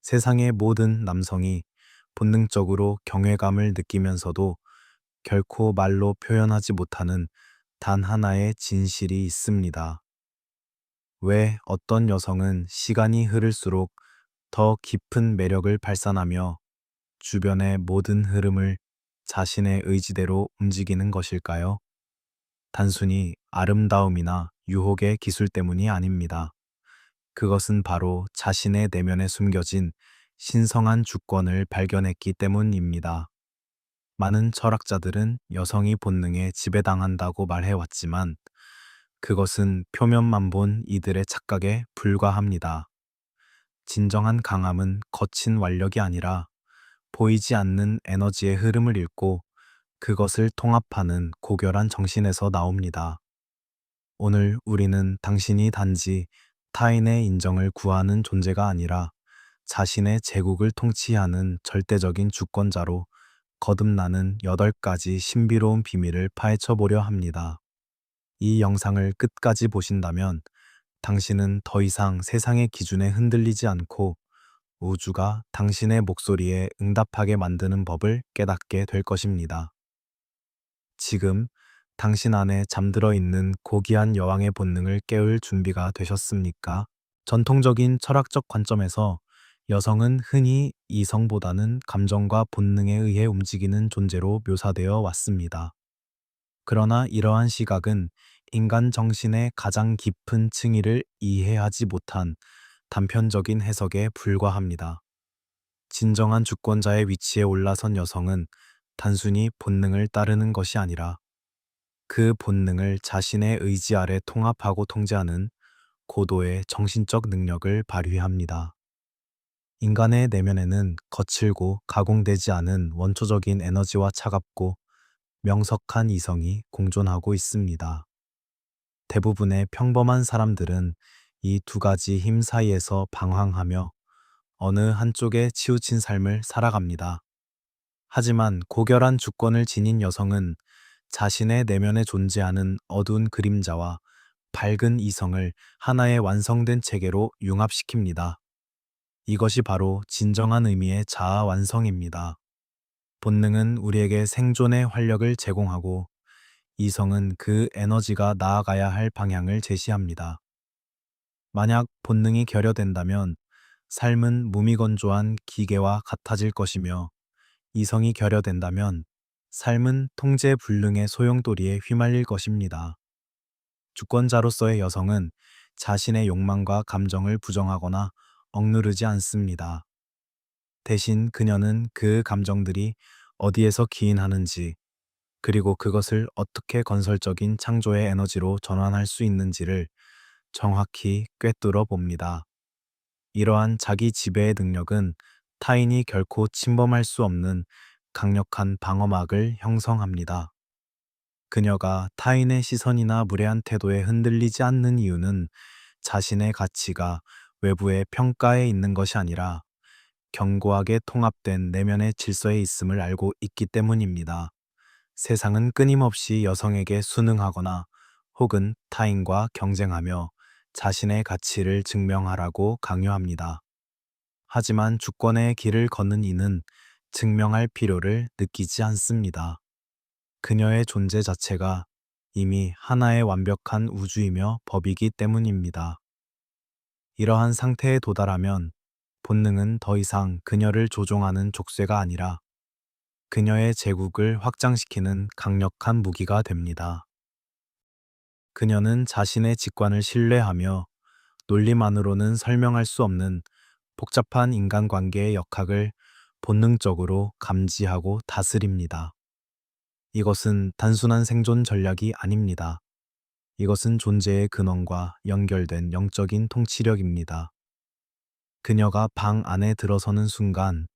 세상의 모든 남성이 본능적으로 경외감을 느끼면서도 결코 말로 표현하지 못하는 단 하나의 진실이 있습니다. 왜 어떤 여성은 시간이 흐를수록 더 깊은 매력을 발산하며 주변의 모든 흐름을 자신의 의지대로 움직이는 것일까요? 단순히 아름다움이나 유혹의 기술 때문이 아닙니다. 그것은 바로 자신의 내면에 숨겨진 신성한 주권을 발견했기 때문입니다. 많은 철학자들은 여성이 본능에 지배당한다고 말해왔지만 그것은 표면만 본 이들의 착각에 불과합니다. 진정한 강함은 거친 완력이 아니라 보이지 않는 에너지의 흐름을 읽고 그것을 통합하는 고결한 정신에서 나옵니다. 오늘 우리는 당신이 단지 타인의 인정을 구하는 존재가 아니라 자신의 제국을 통치하는 절대적인 주권자로 거듭나는 8가지 신비로운 비밀을 파헤쳐 보려 합니다. 이 영상을 끝까지 보신다면 당신은 더 이상 세상의 기준에 흔들리지 않고 우주가 당신의 목소리에 응답하게 만드는 법을 깨닫게 될 것입니다. 지금 당신 안에 잠들어 있는 고귀한 여왕의 본능을 깨울 준비가 되셨습니까? 전통적인 철학적 관점에서 여성은 흔히 이성보다는 감정과 본능에 의해 움직이는 존재로 묘사되어 왔습니다. 그러나 이러한 시각은 인간 정신의 가장 깊은 층위를 이해하지 못한 단편적인 해석에 불과합니다. 진정한 주권자의 위치에 올라선 여성은 단순히 본능을 따르는 것이 아니라 그 본능을 자신의 의지 아래 통합하고 통제하는 고도의 정신적 능력을 발휘합니다. 인간의 내면에는 거칠고 가공되지 않은 원초적인 에너지와 차갑고 명석한 이성이 공존하고 있습니다. 대부분의 평범한 사람들은 이 두 가지 힘 사이에서 방황하며 어느 한쪽에 치우친 삶을 살아갑니다. 하지만 고결한 주권을 지닌 여성은 자신의 내면에 존재하는 어두운 그림자와 밝은 이성을 하나의 완성된 체계로 융합시킵니다. 이것이 바로 진정한 의미의 자아 완성입니다. 본능은 우리에게 생존의 활력을 제공하고 이성은 그 에너지가 나아가야 할 방향을 제시합니다. 만약 본능이 결여된다면 삶은 무미건조한 기계와 같아질 것이며 이성이 결여된다면 삶은 통제불능의 소용돌이에 휘말릴 것입니다. 주권자로서의 여성은 자신의 욕망과 감정을 부정하거나 억누르지 않습니다. 대신 그녀는 그 감정들이 어디에서 기인하는지, 그리고 그것을 어떻게 건설적인 창조의 에너지로 전환할 수 있는지를 정확히 꿰뚫어 봅니다. 이러한 자기 지배의 능력은 타인이 결코 침범할 수 없는 강력한 방어막을 형성합니다. 그녀가 타인의 시선이나 무례한 태도에 흔들리지 않는 이유는 자신의 가치가 외부의 평가에 있는 것이 아니라 견고하게 통합된 내면의 질서에 있음을 알고 있기 때문입니다. 세상은 끊임없이 여성에게 순응하거나 혹은 타인과 경쟁하며 자신의 가치를 증명하라고 강요합니다. 하지만 주권의 길을 걷는 이는 증명할 필요를 느끼지 않습니다. 그녀의 존재 자체가 이미 하나의 완벽한 우주이며 법이기 때문입니다. 이러한 상태에 도달하면 본능은 더 이상 그녀를 조종하는 족쇄가 아니라 그녀의 제국을 확장시키는 강력한 무기가 됩니다. 그녀는 자신의 직관을 신뢰하며 논리만으로는 설명할 수 없는 복잡한 인간관계의 역학을 본능적으로 감지하고 다스립니다. 이것은 단순한 생존 전략이 아닙니다. 이것은 존재의 근원과 연결된 영적인 통치력입니다. 그녀가 방 안에 들어서는 순간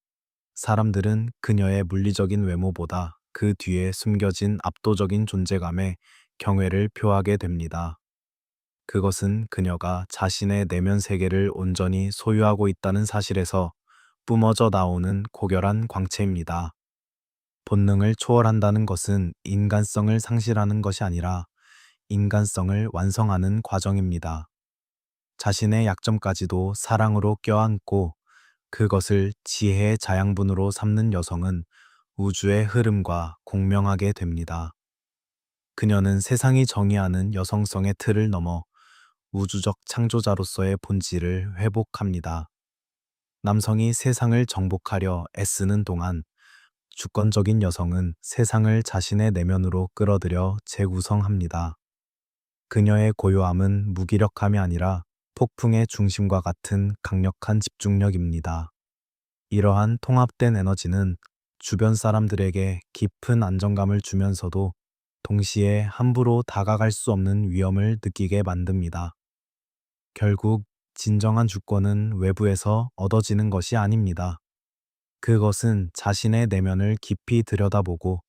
사람들은 그녀의 물리적인 외모보다 그 뒤에 숨겨진 압도적인 존재감에 경외를 표하게 됩니다. 그것은 그녀가 자신의 내면 세계를 온전히 소유하고 있다는 사실에서 뿜어져 나오는 고결한 광채입니다. 본능을 초월한다는 것은 인간성을 상실하는 것이 아니라 인간성을 완성하는 과정입니다. 자신의 약점까지도 사랑으로 껴안고 그것을 지혜의 자양분으로 삼는 여성은 우주의 흐름과 공명하게 됩니다. 그녀는 세상이 정의하는 여성성의 틀을 넘어 우주적 창조자로서의 본질을 회복합니다. 남성이 세상을 정복하려 애쓰는 동안 주권적인 여성은 세상을 자신의 내면으로 끌어들여 재구성합니다. 그녀의 고요함은 무기력함이 아니라 폭풍의 중심과 같은 강력한 집중력입니다. 이러한 통합된 에너지는 주변 사람들에게 깊은 안정감을 주면서도 동시에 함부로 다가갈 수 없는 위험을 느끼게 만듭니다. 결국 진정한 주권은 외부에서 얻어지는 것이 아닙니다. 그것은 자신의 내면을 깊이 들여다보고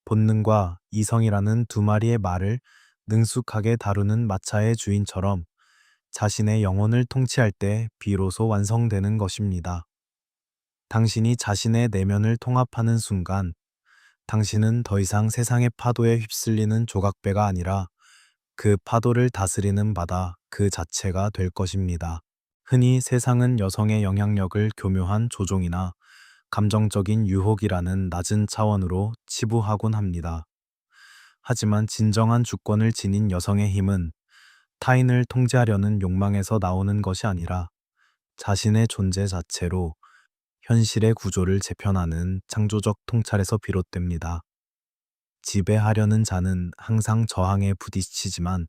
본능과 이성이라는 두 마리의 말을 능숙하게 다루는 마차의 주인처럼 자신의 영혼을 통치할 때 비로소 완성되는 것입니다. 당신이 자신의 내면을 통합하는 순간 당신은 더 이상 세상의 파도에 휩쓸리는 조각배가 아니라 그 파도를 다스리는 바다 그 자체가 될 것입니다. 흔히 세상은 여성의 영향력을 교묘한 조종이나 감정적인 유혹이라는 낮은 차원으로 치부하곤 합니다. 하지만 진정한 주권을 지닌 여성의 힘은 타인을 통제하려는 욕망에서 나오는 것이 아니라 자신의 존재 자체로 현실의 구조를 재편하는 창조적 통찰에서 비롯됩니다. 지배하려는 자는 항상 저항에 부딪히지만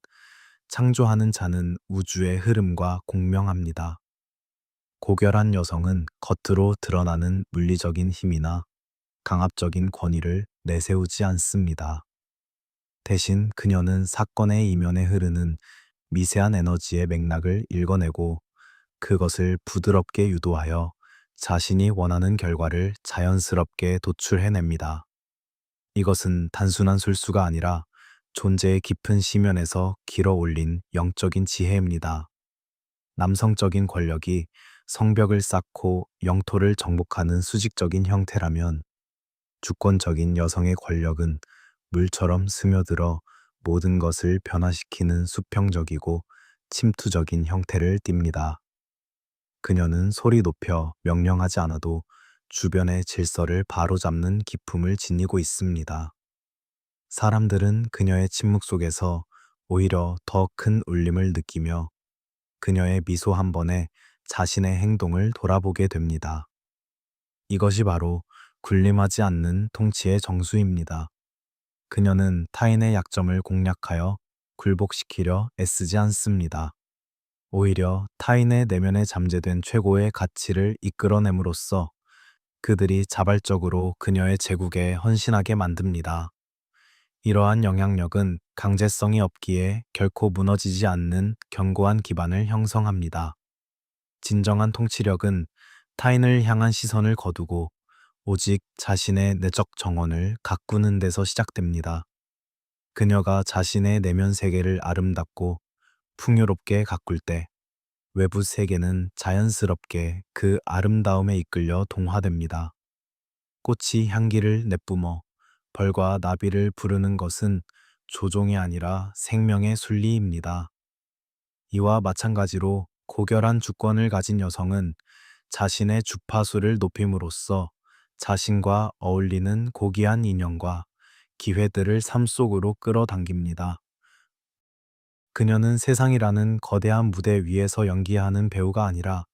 창조하는 자는 우주의 흐름과 공명합니다. 고결한 여성은 겉으로 드러나는 물리적인 힘이나 강압적인 권위를 내세우지 않습니다. 대신 그녀는 사건의 이면에 흐르는 미세한 에너지의 맥락을 읽어내고 그것을 부드럽게 유도하여 자신이 원하는 결과를 자연스럽게 도출해냅니다. 이것은 단순한 술수가 아니라 존재의 깊은 심연에서 길어 올린 영적인 지혜입니다. 남성적인 권력이 성벽을 쌓고 영토를 정복하는 수직적인 형태라면 주권적인 여성의 권력은 물처럼 스며들어 모든 것을 변화시키는 수평적이고 침투적인 형태를 띱니다. 그녀는 소리 높여 명령하지 않아도 주변의 질서를 바로잡는 기품을 지니고 있습니다. 사람들은 그녀의 침묵 속에서 오히려 더 큰 울림을 느끼며 그녀의 미소 한 번에 자신의 행동을 돌아보게 됩니다. 이것이 바로 군림하지 않는 통치의 정수입니다. 그녀는 타인의 약점을 공략하여 굴복시키려 애쓰지 않습니다. 오히려 타인의 내면에 잠재된 최고의 가치를 이끌어냄으로써 그들이 자발적으로 그녀의 제국에 헌신하게 만듭니다. 이러한 영향력은 강제성이 없기에 결코 무너지지 않는 견고한 기반을 형성합니다. 진정한 통치력은 타인을 향한 시선을 거두고 오직 자신의 내적 정원을 가꾸는 데서 시작됩니다. 그녀가 자신의 내면 세계를 아름답고 풍요롭게 가꿀 때 외부 세계는 자연스럽게 그 아름다움에 이끌려 동화됩니다. 꽃이 향기를 내뿜어 벌과 나비를 부르는 것은 조종이 아니라 생명의 순리입니다. 이와 마찬가지로 고결한 주권을 가진 여성은 자신의 주파수를 높임으로써 자신과 어울리는 고귀한 인연과 기회들을 삶 속으로 끌어당깁니다. 그녀는 세상이라는 거대한 무대 위에서 연기하는 배우가 아니라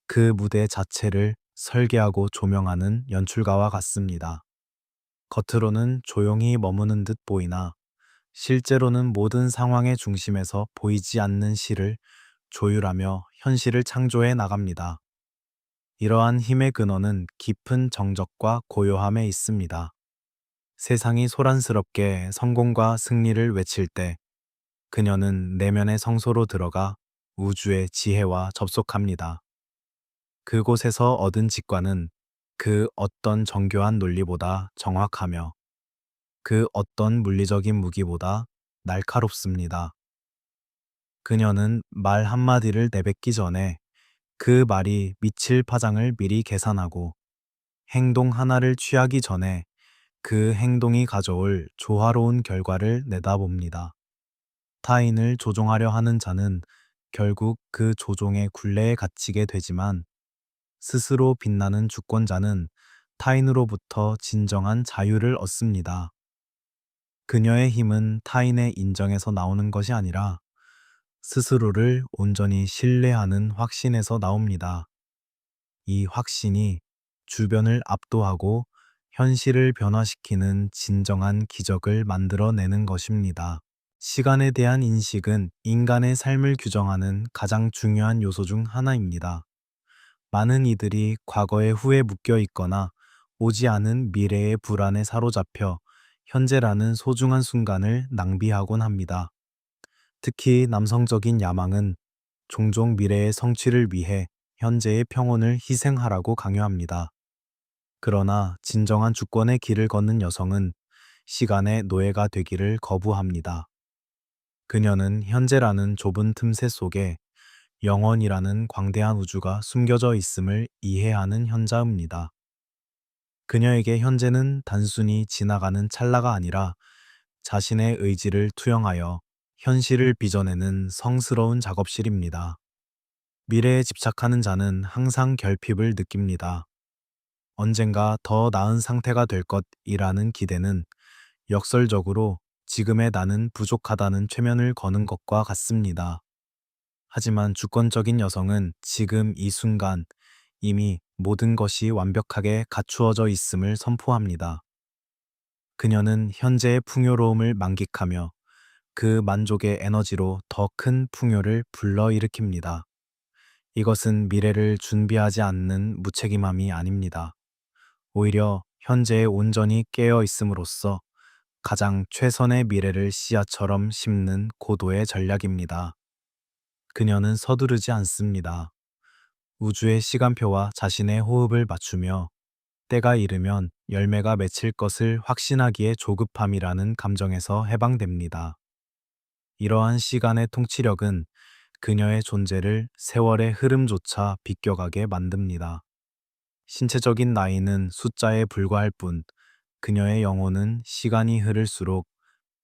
그 무대 자체를 설계하고 조명하는 연출가와 같습니다. 겉으로는 조용히 머무는 듯 보이나 실제로는 모든 상황의 중심에서 보이지 않는 실을 조율하며 현실을 창조해 나갑니다. 이러한 힘의 근원은 깊은 정적과 고요함에 있습니다. 세상이 소란스럽게 성공과 승리를 외칠 때 그녀는 내면의 성소로 들어가 우주의 지혜와 접속합니다. 그곳에서 얻은 직관은 그 어떤 정교한 논리보다 정확하며 그 어떤 물리적인 무기보다 날카롭습니다. 그녀는 말 한마디를 내뱉기 전에 그 말이 미칠 파장을 미리 계산하고 행동 하나를 취하기 전에 그 행동이 가져올 조화로운 결과를 내다봅니다. 타인을 조종하려 하는 자는 결국 그 조종의 굴레에 갇히게 되지만 스스로 빛나는 주권자는 타인으로부터 진정한 자유를 얻습니다. 그녀의 힘은 타인의 인정에서 나오는 것이 아니라 스스로를 온전히 신뢰하는 확신에서 나옵니다. 이 확신이 주변을 압도하고 현실을 변화시키는 진정한 기적을 만들어내는 것입니다. 시간에 대한 인식은 인간의 삶을 규정하는 가장 중요한 요소 중 하나입니다. 많은 이들이 과거의 후에 묶여 있거나 오지 않은 미래의 불안에 사로잡혀 현재라는 소중한 순간을 낭비하곤 합니다. 특히 남성적인 야망은 종종 미래의 성취를 위해 현재의 평온을 희생하라고 강요합니다. 그러나 진정한 주권의 길을 걷는 여성은 시간의 노예가 되기를 거부합니다. 그녀는 현재라는 좁은 틈새 속에 영원이라는 광대한 우주가 숨겨져 있음을 이해하는 현자입니다. 그녀에게 현재는 단순히 지나가는 찰나가 아니라 자신의 의지를 투영하여 현실을 빚어내는 성스러운 작업실입니다. 미래에 집착하는 자는 항상 결핍을 느낍니다. 언젠가 더 나은 상태가 될 것이라는 기대는 역설적으로 지금의 나는 부족하다는 최면을 거는 것과 같습니다. 하지만 주권적인 여성은 지금 이 순간 이미 모든 것이 완벽하게 갖추어져 있음을 선포합니다. 그녀는 현재의 풍요로움을 만끽하며 그 만족의 에너지로 더 큰 풍요를 불러일으킵니다. 이것은 미래를 준비하지 않는 무책임함이 아닙니다. 오히려 현재에 온전히 깨어 있음으로써 가장 최선의 미래를 씨앗처럼 심는 고도의 전략입니다. 그녀는 서두르지 않습니다. 우주의 시간표와 자신의 호흡을 맞추며 때가 이르면 열매가 맺힐 것을 확신하기에 조급함이라는 감정에서 해방됩니다. 이러한 시간의 통치력은 그녀의 존재를 세월의 흐름조차 비껴가게 만듭니다. 신체적인 나이는 숫자에 불과할 뿐 그녀의 영혼은 시간이 흐를수록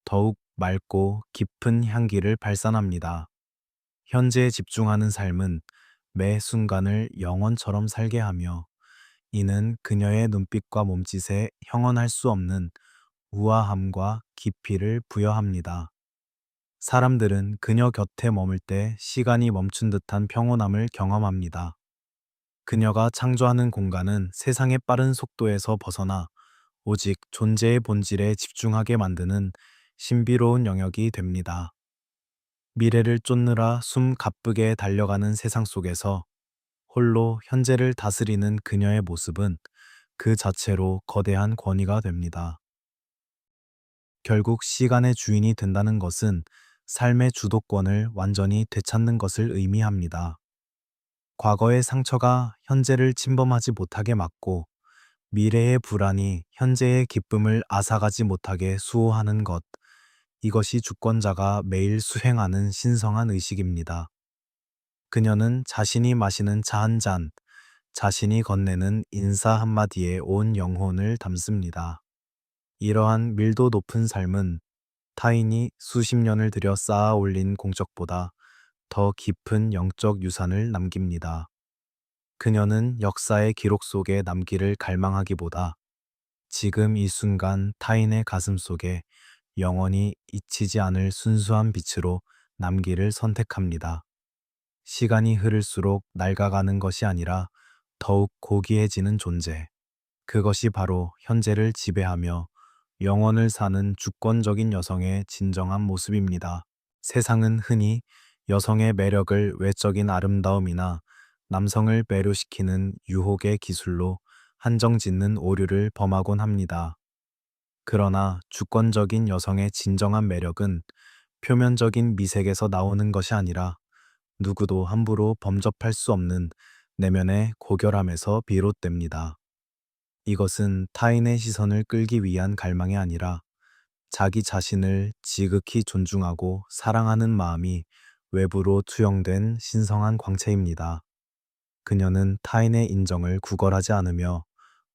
더욱 맑고 깊은 향기를 발산합니다. 현재에 집중하는 삶은 매 순간을 영원처럼 살게 하며 이는 그녀의 눈빛과 몸짓에 형언할 수 없는 우아함과 깊이를 부여합니다. 사람들은 그녀 곁에 머물 때 시간이 멈춘 듯한 평온함을 경험합니다. 그녀가 창조하는 공간은 세상의 빠른 속도에서 벗어나 오직 존재의 본질에 집중하게 만드는 신비로운 영역이 됩니다. 미래를 쫓느라 숨 가쁘게 달려가는 세상 속에서 홀로 현재를 다스리는 그녀의 모습은 그 자체로 거대한 권위가 됩니다. 결국 시간의 주인이 된다는 것은 삶의 주도권을 완전히 되찾는 것을 의미합니다. 과거의 상처가 현재를 침범하지 못하게 막고 미래의 불안이 현재의 기쁨을 앗아가지 못하게 수호하는 것, 이것이 주권자가 매일 수행하는 신성한 의식입니다. 그녀는 자신이 마시는 차 한 잔, 자신이 건네는 인사 한마디에 온 영혼을 담습니다. 이러한 밀도 높은 삶은 타인이 수십 년을 들여 쌓아 올린 공적보다 더 깊은 영적 유산을 남깁니다. 그녀는 역사의 기록 속에 남기를 갈망하기보다 지금 이 순간 타인의 가슴 속에 영원히 잊히지 않을 순수한 빛으로 남기를 선택합니다. 시간이 흐를수록 낡아가는 것이 아니라 더욱 고귀해지는 존재. 그것이 바로 현재를 지배하며 영원을 사는 주권적인 여성의 진정한 모습입니다. 세상은 흔히 여성의 매력을 외적인 아름다움이나 남성을 배려시키는 유혹의 기술로 한정짓는 오류를 범하곤 합니다. 그러나 주권적인 여성의 진정한 매력은 표면적인 미색에서 나오는 것이 아니라 누구도 함부로 범접할 수 없는 내면의 고결함에서 비롯됩니다. 이것은 타인의 시선을 끌기 위한 갈망이 아니라 자기 자신을 지극히 존중하고 사랑하는 마음이 외부로 투영된 신성한 광채입니다. 그녀는 타인의 인정을 구걸하지 않으며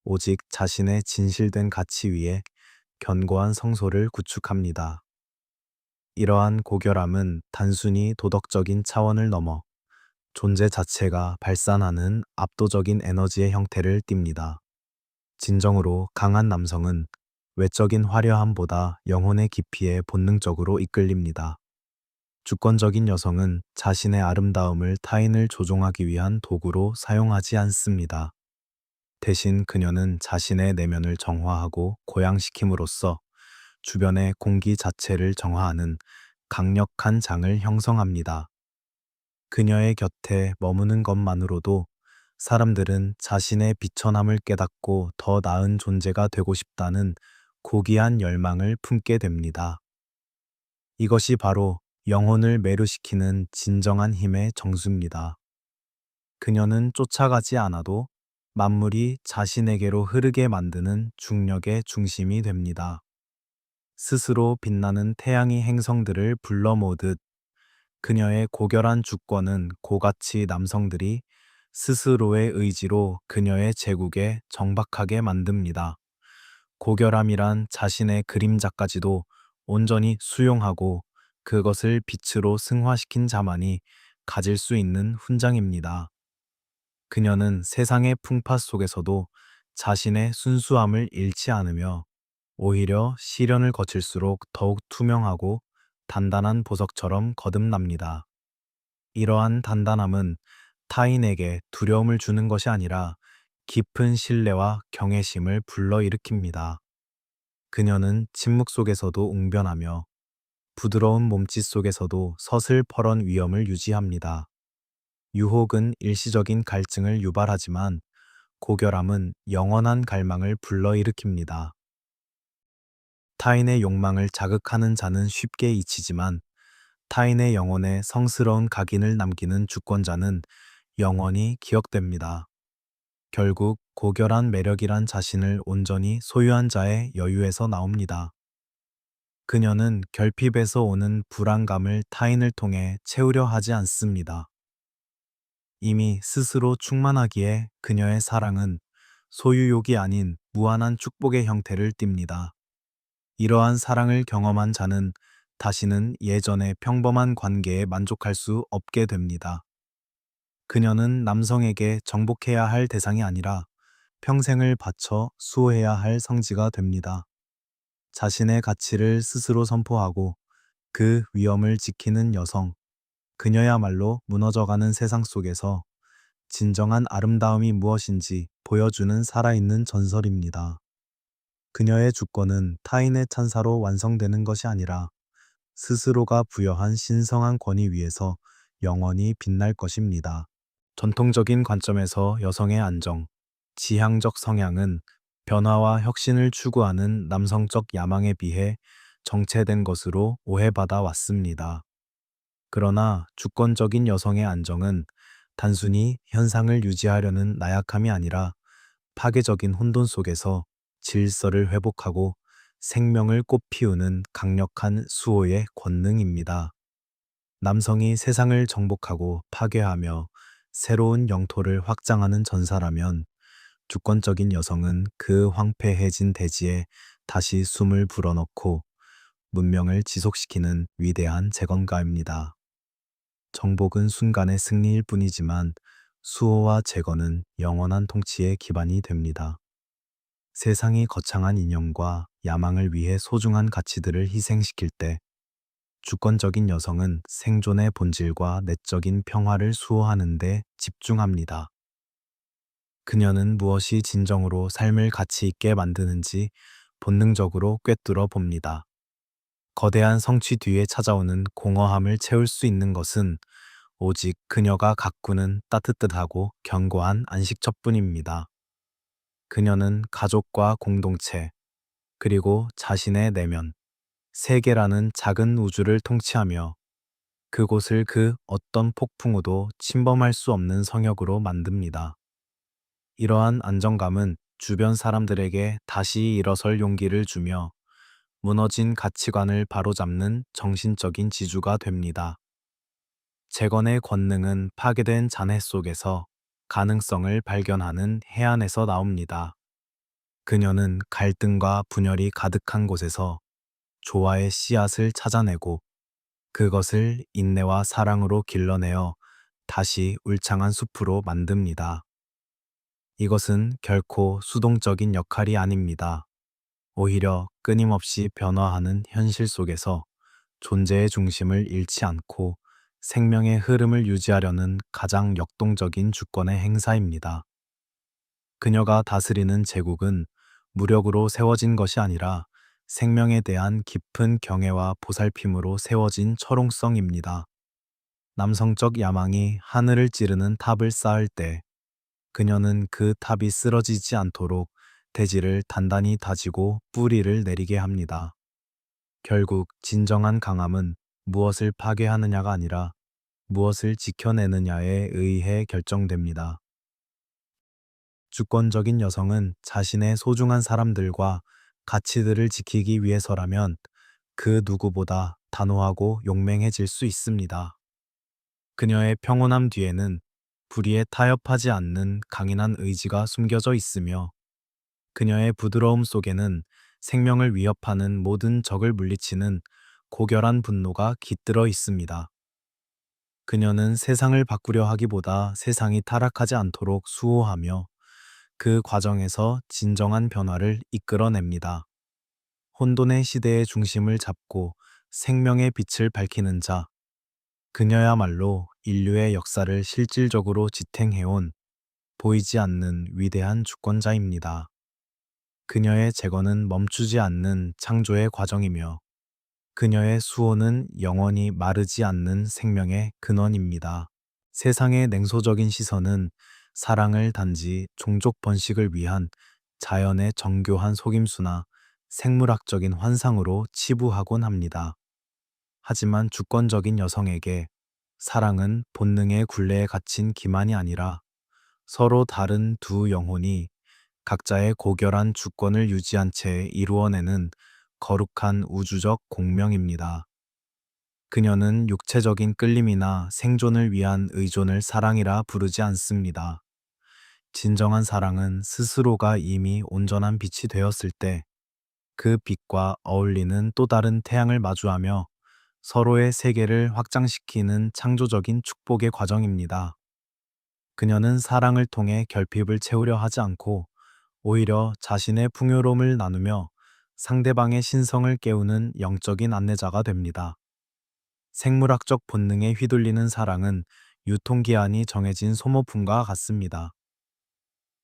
오직 자신의 진실된 가치 위에 견고한 성소를 구축합니다. 이러한 고결함은 단순히 도덕적인 차원을 넘어 존재 자체가 발산하는 압도적인 에너지의 형태를 띱니다. 진정으로 강한 남성은 외적인 화려함보다 영혼의 깊이에 본능적으로 이끌립니다. 주권적인 여성은 자신의 아름다움을 타인을 조종하기 위한 도구로 사용하지 않습니다. 대신 그녀는 자신의 내면을 정화하고 고양시킴으로써 주변의 공기 자체를 정화하는 강력한 장을 형성합니다. 그녀의 곁에 머무는 것만으로도 사람들은 자신의 비천함을 깨닫고 더 나은 존재가 되고 싶다는 고귀한 열망을 품게 됩니다. 이것이 바로 영혼을 매료시키는 진정한 힘의 정수입니다. 그녀는 쫓아가지 않아도 만물이 자신에게로 흐르게 만드는 중력의 중심이 됩니다. 스스로 빛나는 태양이 행성들을 불러 모으듯 그녀의 고결한 주권은 고가치 남성들이 스스로의 의지로 그녀의 제국에 정박하게 만듭니다. 고결함이란 자신의 그림자까지도 온전히 수용하고 그것을 빛으로 승화시킨 자만이 가질 수 있는 훈장입니다. 그녀는 세상의 풍파 속에서도 자신의 순수함을 잃지 않으며 오히려 시련을 거칠수록 더욱 투명하고 단단한 보석처럼 거듭납니다. 이러한 단단함은 타인에게 두려움을 주는 것이 아니라 깊은 신뢰와 경외심을 불러일으킵니다. 그녀는 침묵 속에서도 웅변하며 부드러운 몸짓 속에서도 서슬퍼런 위엄을 유지합니다. 유혹은 일시적인 갈증을 유발하지만 고결함은 영원한 갈망을 불러일으킵니다. 타인의 욕망을 자극하는 자는 쉽게 잊히지만 타인의 영혼에 성스러운 각인을 남기는 주권자는 영원히 기억됩니다. 결국 고결한 매력이란 자신을 온전히 소유한 자의 여유에서 나옵니다. 그녀는 결핍에서 오는 불안감을 타인을 통해 채우려 하지 않습니다. 이미 스스로 충만하기에 그녀의 사랑은 소유욕이 아닌 무한한 축복의 형태를 띱니다. 이러한 사랑을 경험한 자는 다시는 예전의 평범한 관계에 만족할 수 없게 됩니다. 그녀는 남성에게 정복해야 할 대상이 아니라 평생을 바쳐 수호해야 할 성지가 됩니다. 자신의 가치를 스스로 선포하고 그 위엄을 지키는 여성, 그녀야말로 무너져가는 세상 속에서 진정한 아름다움이 무엇인지 보여주는 살아있는 전설입니다. 그녀의 주권은 타인의 찬사로 완성되는 것이 아니라 스스로가 부여한 신성한 권위 위에서 영원히 빛날 것입니다. 전통적인 관점에서 여성의 안정, 지향적 성향은 변화와 혁신을 추구하는 남성적 야망에 비해 정체된 것으로 오해받아 왔습니다. 그러나 주권적인 여성의 안정은 단순히 현상을 유지하려는 나약함이 아니라 파괴적인 혼돈 속에서 질서를 회복하고 생명을 꽃피우는 강력한 수호의 권능입니다. 남성이 세상을 정복하고 파괴하며 새로운 영토를 확장하는 전사라면 주권적인 여성은 그 황폐해진 대지에 다시 숨을 불어넣고 문명을 지속시키는 위대한 재건가입니다. 정복은 순간의 승리일 뿐이지만 수호와 재건은 영원한 통치의 기반이 됩니다. 세상이 거창한 이념과 야망을 위해 소중한 가치들을 희생시킬 때 주권적인 여성은 생존의 본질과 내적인 평화를 수호하는 데 집중합니다. 그녀는 무엇이 진정으로 삶을 가치 있게 만드는지 본능적으로 꿰뚫어 봅니다. 거대한 성취 뒤에 찾아오는 공허함을 채울 수 있는 것은 오직 그녀가 가꾸는 따뜻하고 견고한 안식처뿐입니다. 그녀는 가족과 공동체, 그리고 자신의 내면, 세계라는 작은 우주를 통치하며 그곳을 그 어떤 폭풍우도 침범할 수 없는 성역으로 만듭니다. 이러한 안정감은 주변 사람들에게 다시 일어설 용기를 주며 무너진 가치관을 바로잡는 정신적인 지주가 됩니다. 재건의 권능은 파괴된 잔해 속에서 가능성을 발견하는 해안에서 나옵니다. 그녀는 갈등과 분열이 가득한 곳에서 조화의 씨앗을 찾아내고 그것을 인내와 사랑으로 길러내어 다시 울창한 숲으로 만듭니다. 이것은 결코 수동적인 역할이 아닙니다. 오히려 끊임없이 변화하는 현실 속에서 존재의 중심을 잃지 않고 생명의 흐름을 유지하려는 가장 역동적인 주권의 행사입니다. 그녀가 다스리는 제국은 무력으로 세워진 것이 아니라 생명에 대한 깊은 경애와 보살핌으로 세워진 철옹성입니다. 남성적 야망이 하늘을 찌르는 탑을 쌓을 때 그녀는 그 탑이 쓰러지지 않도록 대지를 단단히 다지고 뿌리를 내리게 합니다. 결국 진정한 강함은 무엇을 파괴하느냐가 아니라 무엇을 지켜내느냐에 의해 결정됩니다. 주권적인 여성은 자신의 소중한 사람들과 가치들을 지키기 위해서라면 그 누구보다 단호하고 용맹해질 수 있습니다. 그녀의 평온함 뒤에는 불의에 타협하지 않는 강인한 의지가 숨겨져 있으며 그녀의 부드러움 속에는 생명을 위협하는 모든 적을 물리치는 고결한 분노가 깃들어 있습니다. 그녀는 세상을 바꾸려 하기보다 세상이 타락하지 않도록 수호하며 그 과정에서 진정한 변화를 이끌어냅니다. 혼돈의 시대의 중심을 잡고 생명의 빛을 밝히는 자, 그녀야말로 인류의 역사를 실질적으로 지탱해온 보이지 않는 위대한 주권자입니다. 그녀의 재건은 멈추지 않는 창조의 과정이며 그녀의 수호는 영원히 마르지 않는 생명의 근원입니다. 세상의 냉소적인 시선은 사랑을 단지 종족 번식을 위한 자연의 정교한 속임수나 생물학적인 환상으로 치부하곤 합니다. 하지만 주권적인 여성에게 사랑은 본능의 굴레에 갇힌 기만이 아니라 서로 다른 두 영혼이 각자의 고결한 주권을 유지한 채 이루어내는 거룩한 우주적 공명입니다. 그녀는 육체적인 끌림이나 생존을 위한 의존을 사랑이라 부르지 않습니다. 진정한 사랑은 스스로가 이미 온전한 빛이 되었을 때 그 빛과 어울리는 또 다른 태양을 마주하며 서로의 세계를 확장시키는 창조적인 축복의 과정입니다. 그녀는 사랑을 통해 결핍을 채우려 하지 않고 오히려 자신의 풍요로움을 나누며 상대방의 신성을 깨우는 영적인 안내자가 됩니다. 생물학적 본능에 휘둘리는 사랑은 유통기한이 정해진 소모품과 같습니다.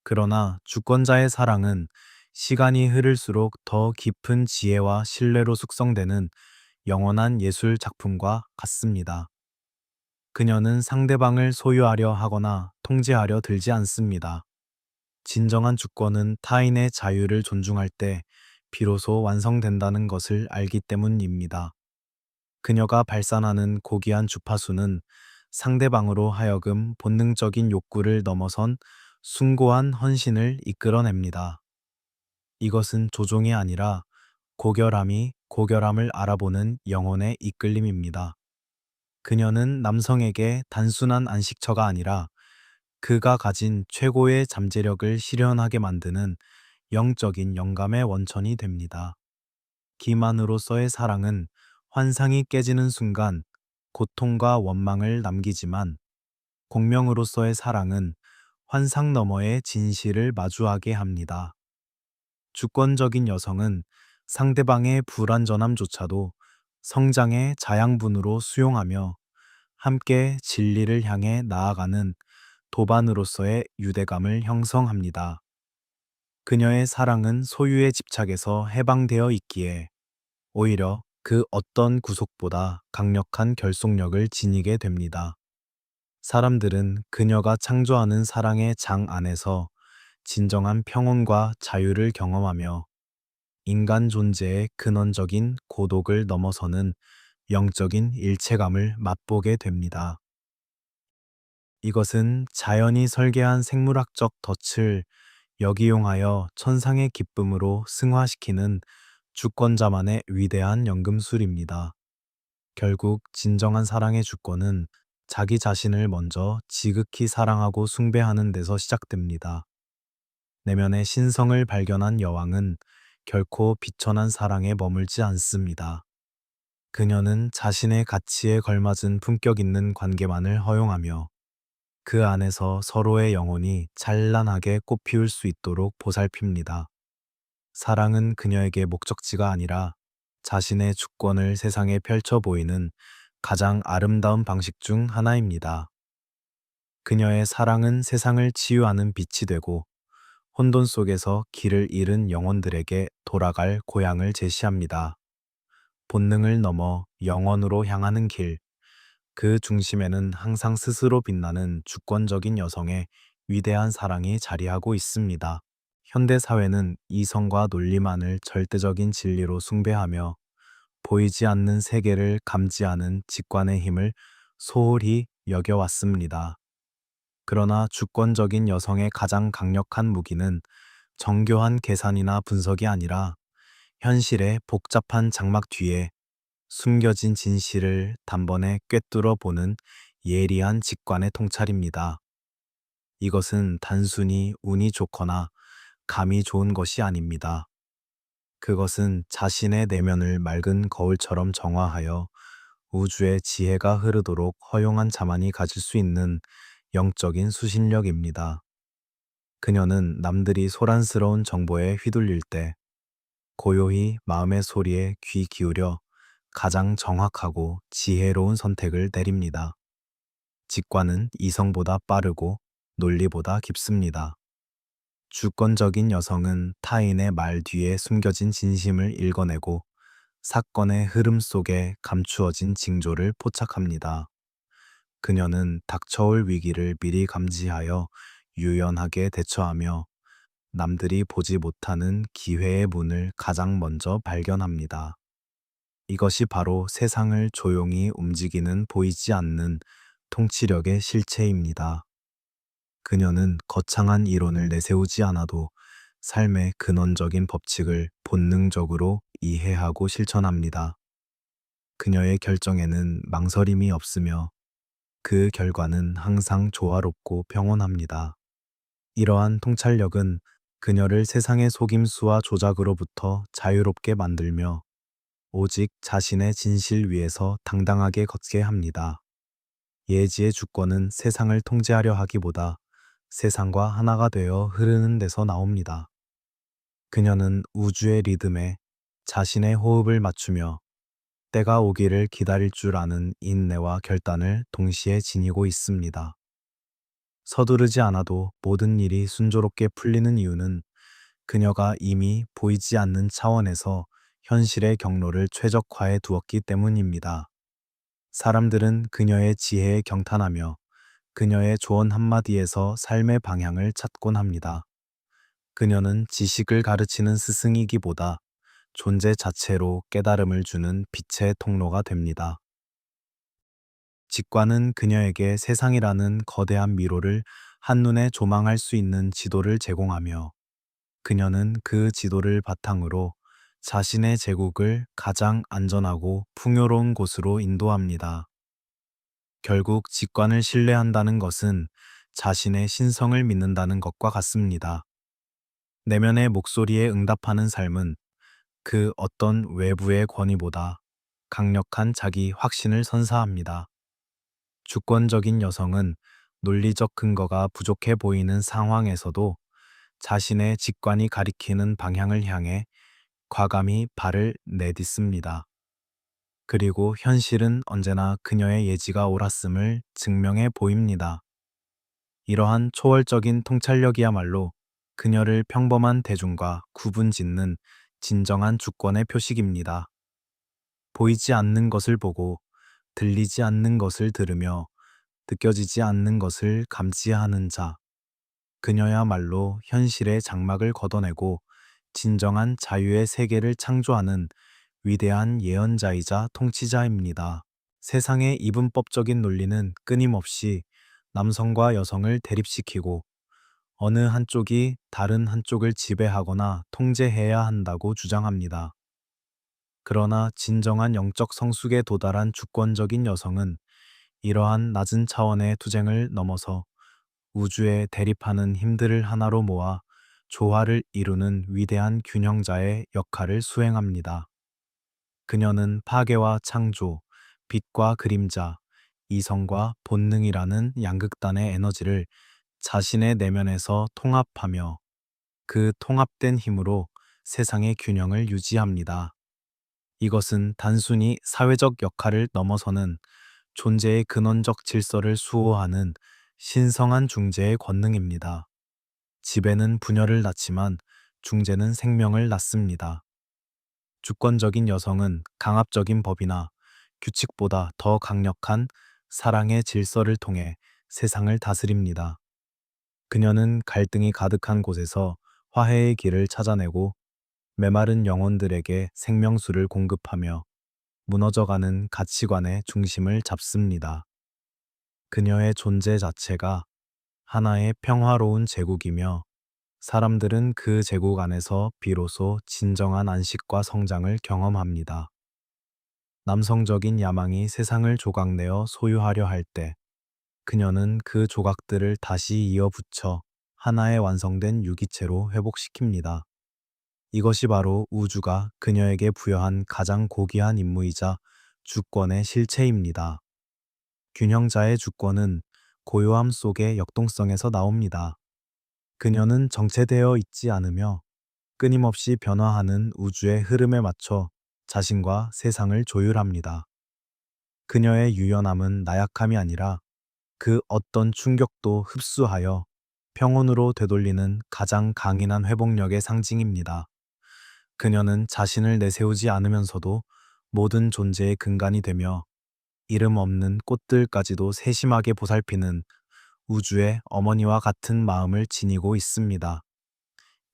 그러나 주권자의 사랑은 시간이 흐를수록 더 깊은 지혜와 신뢰로 숙성되는 영원한 예술 작품과 같습니다. 그녀는 상대방을 소유하려 하거나 통제하려 들지 않습니다. 진정한 주권은 타인의 자유를 존중할 때 비로소 완성된다는 것을 알기 때문입니다. 그녀가 발산하는 고귀한 주파수는 상대방으로 하여금 본능적인 욕구를 넘어선 숭고한 헌신을 이끌어냅니다. 이것은 조종이 아니라 고결함이 고결함을 알아보는 영혼의 이끌림입니다. 그녀는 남성에게 단순한 안식처가 아니라 그가 가진 최고의 잠재력을 실현하게 만드는 영적인 영감의 원천이 됩니다. 기만으로서의 사랑은 환상이 깨지는 순간 고통과 원망을 남기지만 공명으로서의 사랑은 환상 너머의 진실을 마주하게 합니다. 주권적인 여성은 상대방의 불완전함조차도 성장의 자양분으로 수용하며 함께 진리를 향해 나아가는 도반으로서의 유대감을 형성합니다. 그녀의 사랑은 소유의 집착에서 해방되어 있기에 오히려 그 어떤 구속보다 강력한 결속력을 지니게 됩니다. 사람들은 그녀가 창조하는 사랑의 장 안에서 진정한 평온과 자유를 경험하며 인간 존재의 근원적인 고독을 넘어서는 영적인 일체감을 맛보게 됩니다. 이것은 자연이 설계한 생물학적 덫을 역이용하여 천상의 기쁨으로 승화시키는 주권자만의 위대한 연금술입니다. 결국 진정한 사랑의 주권은 자기 자신을 먼저 지극히 사랑하고 숭배하는 데서 시작됩니다. 내면의 신성을 발견한 여왕은 결코 비천한 사랑에 머물지 않습니다. 그녀는 자신의 가치에 걸맞은 품격 있는 관계만을 허용하며 그 안에서 서로의 영혼이 찬란하게 꽃피울 수 있도록 보살핍니다. 사랑은 그녀에게 목적지가 아니라 자신의 주권을 세상에 펼쳐 보이는 가장 아름다운 방식 중 하나입니다. 그녀의 사랑은 세상을 치유하는 빛이 되고 혼돈 속에서 길을 잃은 영혼들에게 돌아갈 고향을 제시합니다. 본능을 넘어 영원으로 향하는 길, 그 중심에는 항상 스스로 빛나는 주권적인 여성의 위대한 사랑이 자리하고 있습니다. 현대 사회는 이성과 논리만을 절대적인 진리로 숭배하며 보이지 않는 세계를 감지하는 직관의 힘을 소홀히 여겨왔습니다. 그러나 주권적인 여성의 가장 강력한 무기는 정교한 계산이나 분석이 아니라 현실의 복잡한 장막 뒤에 숨겨진 진실을 단번에 꿰뚫어 보는 예리한 직관의 통찰입니다. 이것은 단순히 운이 좋거나 감이 좋은 것이 아닙니다. 그것은 자신의 내면을 맑은 거울처럼 정화하여 우주의 지혜가 흐르도록 허용한 자만이 가질 수 있는 영적인 수신력입니다. 그녀는 남들이 소란스러운 정보에 휘둘릴 때 고요히 마음의 소리에 귀 기울여 가장 정확하고 지혜로운 선택을 내립니다. 직관은 이성보다 빠르고 논리보다 깊습니다. 주권적인 여성은 타인의 말 뒤에 숨겨진 진심을 읽어내고 사건의 흐름 속에 감추어진 징조를 포착합니다. 그녀는 닥쳐올 위기를 미리 감지하여 유연하게 대처하며 남들이 보지 못하는 기회의 문을 가장 먼저 발견합니다. 이것이 바로 세상을 조용히 움직이는 보이지 않는 통치력의 실체입니다. 그녀는 거창한 이론을 내세우지 않아도 삶의 근원적인 법칙을 본능적으로 이해하고 실천합니다. 그녀의 결정에는 망설임이 없으며 그 결과는 항상 조화롭고 평온합니다. 이러한 통찰력은 그녀를 세상의 속임수와 조작으로부터 자유롭게 만들며 오직 자신의 진실 위에서 당당하게 걷게 합니다. 예지의 주권은 세상을 통제하려 하기보다 세상과 하나가 되어 흐르는 데서 나옵니다. 그녀는 우주의 리듬에 자신의 호흡을 맞추며 때가 오기를 기다릴 줄 아는 인내와 결단을 동시에 지니고 있습니다. 서두르지 않아도 모든 일이 순조롭게 풀리는 이유는 그녀가 이미 보이지 않는 차원에서 현실의 경로를 최적화해 두었기 때문입니다. 사람들은 그녀의 지혜에 경탄하며 그녀의 조언 한마디에서 삶의 방향을 찾곤 합니다. 그녀는 지식을 가르치는 스승이기보다 존재 자체로 깨달음을 주는 빛의 통로가 됩니다. 직관은 그녀에게 세상이라는 거대한 미로를 한눈에 조망할 수 있는 지도를 제공하며 그녀는 그 지도를 바탕으로 자신의 제국을 가장 안전하고 풍요로운 곳으로 인도합니다. 결국 직관을 신뢰한다는 것은 자신의 신성을 믿는다는 것과 같습니다. 내면의 목소리에 응답하는 삶은 그 어떤 외부의 권위보다 강력한 자기 확신을 선사합니다. 주권적인 여성은 논리적 근거가 부족해 보이는 상황에서도 자신의 직관이 가리키는 방향을 향해 과감히 발을 내딛습니다. 그리고 현실은 언제나 그녀의 예지가 옳았음을 증명해 보입니다. 이러한 초월적인 통찰력이야말로 그녀를 평범한 대중과 구분짓는 진정한 주권의 표식입니다. 보이지 않는 것을 보고 들리지 않는 것을 들으며 느껴지지 않는 것을 감지하는 자. 그녀야말로 현실의 장막을 걷어내고 진정한 자유의 세계를 창조하는 위대한 예언자이자 통치자입니다. 세상의 이분법적인 논리는 끊임없이 남성과 여성을 대립시키고 어느 한쪽이 다른 한쪽을 지배하거나 통제해야 한다고 주장합니다. 그러나 진정한 영적 성숙에 도달한 주권적인 여성은 이러한 낮은 차원의 투쟁을 넘어서 우주에 대립하는 힘들을 하나로 모아 조화를 이루는 위대한 균형자의 역할을 수행합니다. 그녀는 파괴와 창조, 빛과 그림자, 이성과 본능이라는 양극단의 에너지를 자신의 내면에서 통합하며 그 통합된 힘으로 세상의 균형을 유지합니다. 이것은 단순히 사회적 역할을 넘어서는 존재의 근원적 질서를 수호하는 신성한 중재의 권능입니다. 지배는 분열을 낳지만 중재는 생명을 낳습니다. 주권적인 여성은 강압적인 법이나 규칙보다 더 강력한 사랑의 질서를 통해 세상을 다스립니다. 그녀는 갈등이 가득한 곳에서 화해의 길을 찾아내고 메마른 영혼들에게 생명수를 공급하며 무너져가는 가치관의 중심을 잡습니다. 그녀의 존재 자체가 하나의 평화로운 제국이며 사람들은 그 제국 안에서 비로소 진정한 안식과 성장을 경험합니다. 남성적인 야망이 세상을 조각내어 소유하려 할 때 그녀는 그 조각들을 다시 이어붙여 하나의 완성된 유기체로 회복시킵니다. 이것이 바로 우주가 그녀에게 부여한 가장 고귀한 임무이자 주권의 실체입니다. 균형자의 주권은 고요함 속의 역동성에서 나옵니다. 그녀는 정체되어 있지 않으며 끊임없이 변화하는 우주의 흐름에 맞춰 자신과 세상을 조율합니다. 그녀의 유연함은 나약함이 아니라 그 어떤 충격도 흡수하여 평온으로 되돌리는 가장 강인한 회복력의 상징입니다. 그녀는 자신을 내세우지 않으면서도 모든 존재의 근간이 되며 이름 없는 꽃들까지도 세심하게 보살피는 우주의 어머니와 같은 마음을 지니고 있습니다.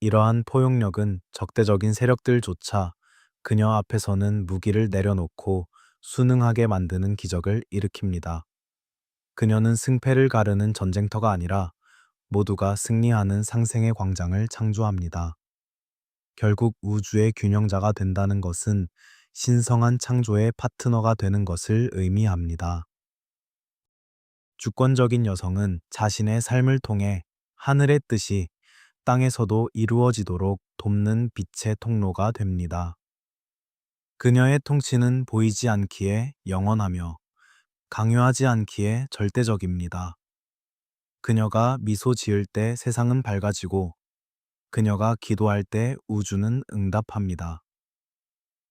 이러한 포용력은 적대적인 세력들조차 그녀 앞에서는 무기를 내려놓고 순응하게 만드는 기적을 일으킵니다. 그녀는 승패를 가르는 전쟁터가 아니라 모두가 승리하는 상생의 광장을 창조합니다. 결국 우주의 균형자가 된다는 것은 신성한 창조의 파트너가 되는 것을 의미합니다. 주권적인 여성은 자신의 삶을 통해 하늘의 뜻이 땅에서도 이루어지도록 돕는 빛의 통로가 됩니다. 그녀의 통치는 보이지 않기에 영원하며 강요하지 않기에 절대적입니다. 그녀가 미소 지을 때 세상은 밝아지고 그녀가 기도할 때 우주는 응답합니다.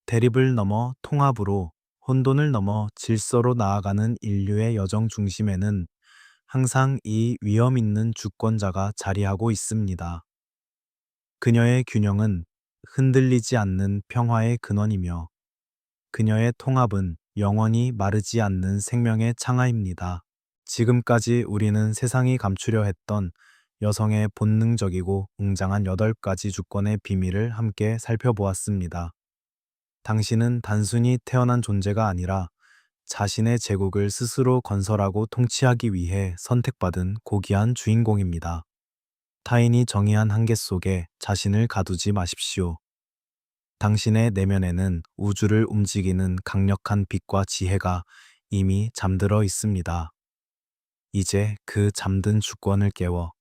대립을 넘어 통합으로, 혼돈을 넘어 질서로 나아가는 인류의 여정 중심에는 항상 이 위험 있는 주권자가 자리하고 있습니다. 그녀의 균형은 흔들리지 않는 평화의 근원이며 그녀의 통합은 영원히 마르지 않는 생명의 창하입니다. 지금까지 우리는 세상이 감추려 했던 여성의 본능적이고 웅장한 8가지 주권의 비밀을 함께 살펴보았습니다. 당신은 단순히 태어난 존재가 아니라 자신의 제국을 스스로 건설하고 통치하기 위해 선택받은 고귀한 주인공입니다. 타인이 정의한 한계 속에 자신을 가두지 마십시오. 당신의 내면에는 우주를 움직이는 강력한 빛과 지혜가 이미 잠들어 있습니다. 이제 그 잠든 주권을 깨워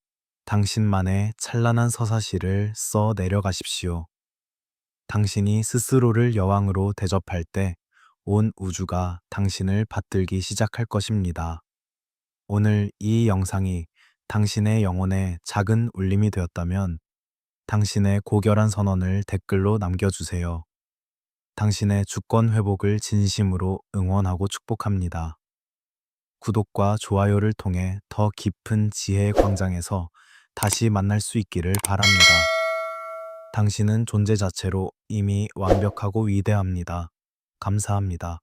당신만의 찬란한 서사시를 써 내려가십시오. 당신이 스스로를 여왕으로 대접할 때 온 우주가 당신을 받들기 시작할 것입니다. 오늘 이 영상이 당신의 영혼에 작은 울림이 되었다면 당신의 고결한 선언을 댓글로 남겨주세요. 당신의 주권 회복을 진심으로 응원하고 축복합니다. 구독과 좋아요를 통해 더 깊은 지혜의 광장에서 다시 만날 수 있기를 바랍니다. 당신은 존재 자체로 이미 완벽하고 위대합니다. 감사합니다.